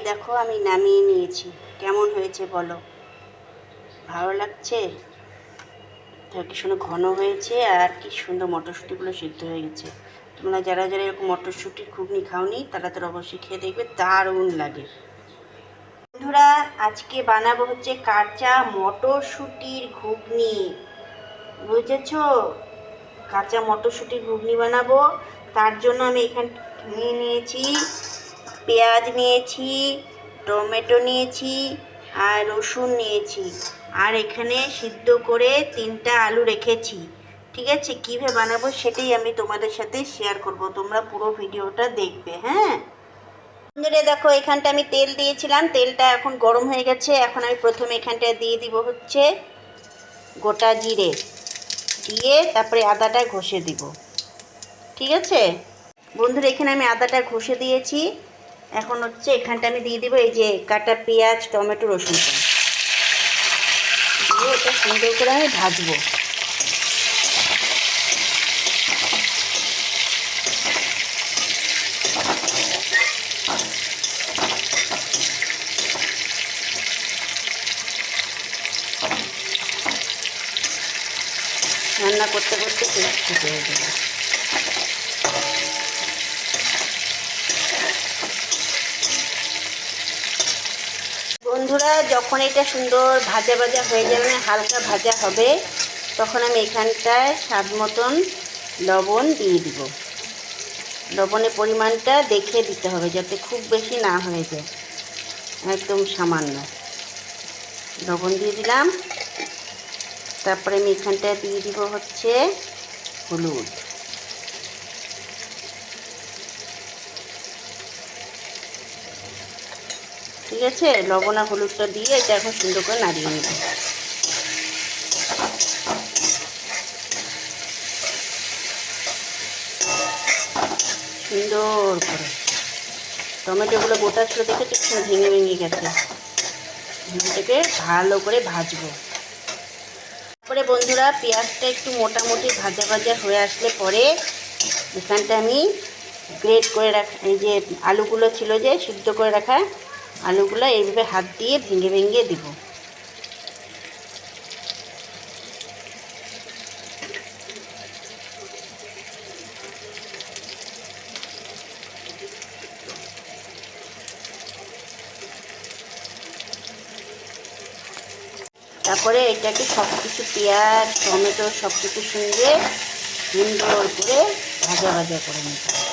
দেখো আমি নামিয়ে নিয়েছি। কেমন হয়েছে বলো? ভালো লাগছে? কি সুন্দর ঘন হয়েছে আর কি সুন্দর মটরশুঁটিগুলো সিদ্ধ হয়ে গেছে। তোমরা যারা যারা এরকম মটরশুঁটির ঘুগনি খাওনি তারা তো অবশ্যই খেয়ে দেখবে, দারুণ লাগে। বন্ধুরা, আজকে বানাবো হচ্ছে কাঁচা মটরশুঁটির ঘুগনি। বুঝেছ? কাঁচা মটরশুঁটির ঘুগনি বানাবো। তার জন্য আমি এখানে নিয়ে নিয়েছি পেঁয়াজ নিয়েছি, টমেটো নিয়েছি আর রসুন নিয়েছি। আর এখানে সিদ্ধ করে 3টা আলু রেখেছি। ঠিক আছে, কীভাবে বানাবো সেটাই আমি তোমাদের সাথে শেয়ার করব। তোমরা পুরো ভিডিওটা দেখবে। হ্যাঁ বন্ধুরা, দেখো এখানটা আমি তেল দিয়েছিলাম, তেলটা এখন গরম হয়ে গেছে। এখন আমি প্রথমে এখানটায় দিয়ে দিব হচ্ছে গোটা জিরে, দিয়ে তারপরে আদাটা ঘষে দিব। ঠিক আছে বন্ধুরা, এখানে আমি আদাটা ঘষে দিয়েছি। এখন হচ্ছে এখানটা আমি দিয়ে দিব এই যে কাটা পেঁয়াজ, টমেটো, রসুনটা দিয়ে এটা সুন্দর করে আমি ভাজবো। রান্না করতে করতে শেষ হয়ে যাবে। বন্ধুরা, যখন এটা সুন্দর ভাজা ভাজা হয়ে যাবে, মানে হালকা ভাজা হবে, তখন আমি এখানটায় স্বাদ মতন লবণ দিয়ে দিব। লবণের পরিমাণটা দেখে দিতে হবে, যাতে খুব বেশি না হয়ে যায়, একদম সামান্য লবণ দিয়ে দিলাম। তারপরে আমি এখানটায় দিয়ে দিব হচ্ছে হলুদ। ঠিক আছে, লবণ আর হলুদটা দিয়ে এটা এখন সুন্দর করে নাড়িয়ে নেব। সুন্দর করে টমেটোগুলো গোটা ছিল দেখে একটু ভেঙে ভেঙে গেছে। এটাকে ভালো করে ভাজবো। তারপরে বন্ধুরা, পেঁয়াজটা একটু মোটামুটি ভাজা ভাজা হয়ে আসলে পরে এখানটা আমি গ্রেট করে রাখা এই যে আলুগুলো ছিল, যে সিদ্ধ করে রাখা আলুগুলো এইভাবে হাত দিয়ে ভেঙে ভেঙে দিব। তারপরে এটাকে সব কিছু পেঁয়াজ, টমেটো সব কিছুর সঙ্গে সুন্দর করে ভাজা ভাজা করে নিতে হবে।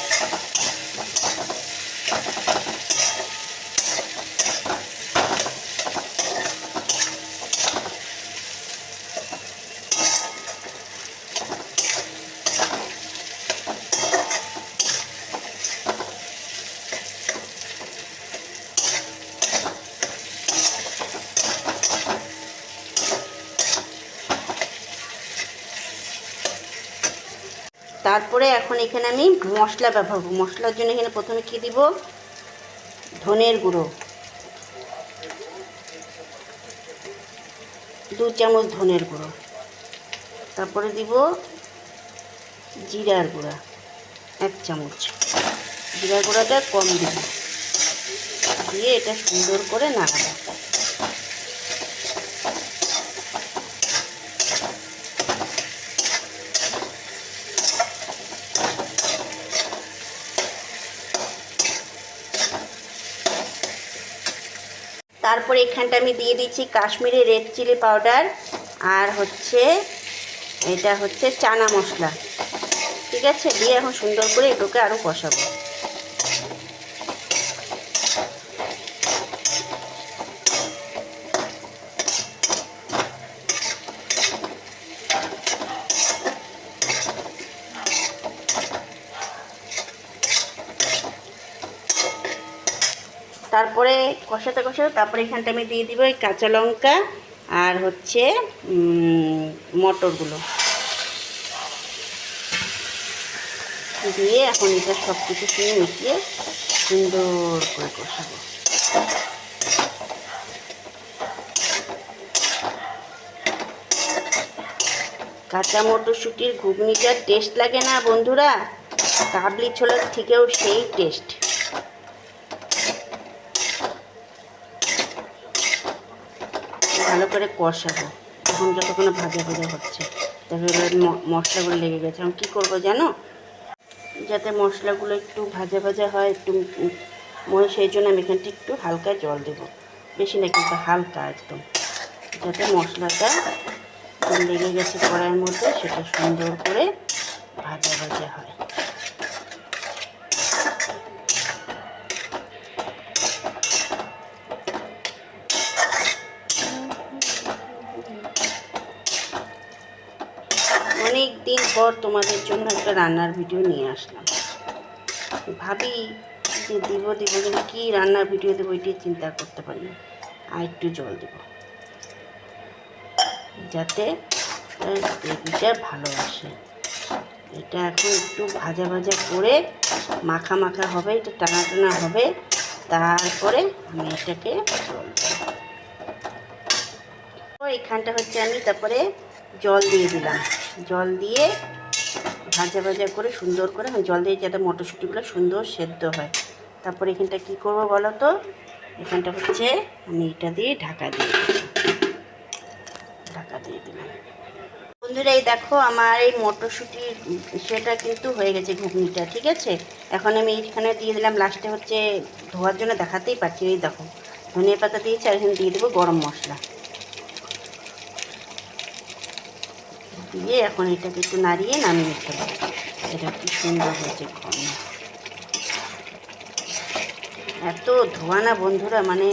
তারপরে এখন এখানে আমি মশলা ব্যবহার করব। মশলার জন্য এখানে প্রথমে কী দিব, ধনের গুঁড়ো 2 চামচ ধনের গুঁড়ো, তারপরে দিব জিরার গুঁড়া 1 চামচ। জিরার গুঁড়াটা কম দিব, দিয়ে এটা সুন্দর করে নাড়াবো। তারপরে এখানটা আমি দিয়ে দিচ্ছি কাশ্মীরি রেড চিলি পাউডার আর হচ্ছে এটা হচ্ছে চানা মশলা। ঠিক আছে, দিয়ে এখন সুন্দর করে এটাকে আরও কষাবো। তারপরে কষাতে কষাতে তারপরে এখানটা আমি দিয়ে দিব এই কাঁচা লঙ্কা আর হচ্ছে মটরগুলো দিয়ে এখন এটা সব কিছু সঙ্গে মিশিয়ে সুন্দর করে কষাবো। কাঁচা মটরশুঁটির ঘুগনিটার টেস্ট লাগে না বন্ধুরা? কাবলি ছোলার থেকেও সেই টেস্ট। ভালো করে কষাবো, এখন যতক্ষণ ভাজা ভাজা হচ্ছে। তারপরে মশলাগুলো লেগে গেছে। আমি কী করবো জানো, যাতে মশলাগুলো একটু ভাজা ভাজা হয়, একটু সেই জন্য আমি এখানটা একটু হালকা জল দেবো, বেশি না কিন্তু হালকা একদম, যাতে মশলাটা লেগে গেছে কড়াইয়ের মধ্যে সেটা সুন্দর করে ভাজা ভাজা হয়। অনেক দিন পর তোমাদের জন্য একটা রান্নার ভিডিও নিয়ে আসলাম। ভাবি যে দিব কিন্তু কী রান্নার ভিডিও দেবো এটি চিন্তা করতে পারি না। আর একটু জল দেব যাতে গ্রেভিটা ভালো আসে। এটা এখন একটু ভাজা ভাজা করে মাখা মাখা হবে, এটা টানা টানা হবে, তারপরে আমি এটাকে জল দেব। এখানটা হচ্ছে আমি তারপরে জল দিয়ে দিলাম, জল দিয়ে ভাজা ভাজা করে সুন্দর করে জল দিয়ে যাতে মটরশুঁটিগুলো সুন্দর সেদ্ধ হয়। তারপরে এখানটা কী করবো বলো তো, এখানটা হচ্ছে আমি এটা দিয়ে ঢাকা দিয়ে দিলাম। বন্ধুরা এই দেখো আমার এই মটরশুঁটির সেটা কিন্তু হয়ে গেছে, ঘুগনিটা ঠিক আছে। এখন আমি এইখানে দিয়ে দিলাম, লাস্টে হচ্ছে ধোয়ার জন্য দেখাতেই পারছি, এই দেখো ধনিয়া পাতা দিয়েছি, আর এখানে দিয়ে দেবো গরম মশলা দিয়ে এখন এটাকে একটু নাড়িয়ে নামিয়ে ফেলবো। এটা কি সুন্দর হয়েছে ঘন, এত ধোয়া না বন্ধুরা, মানে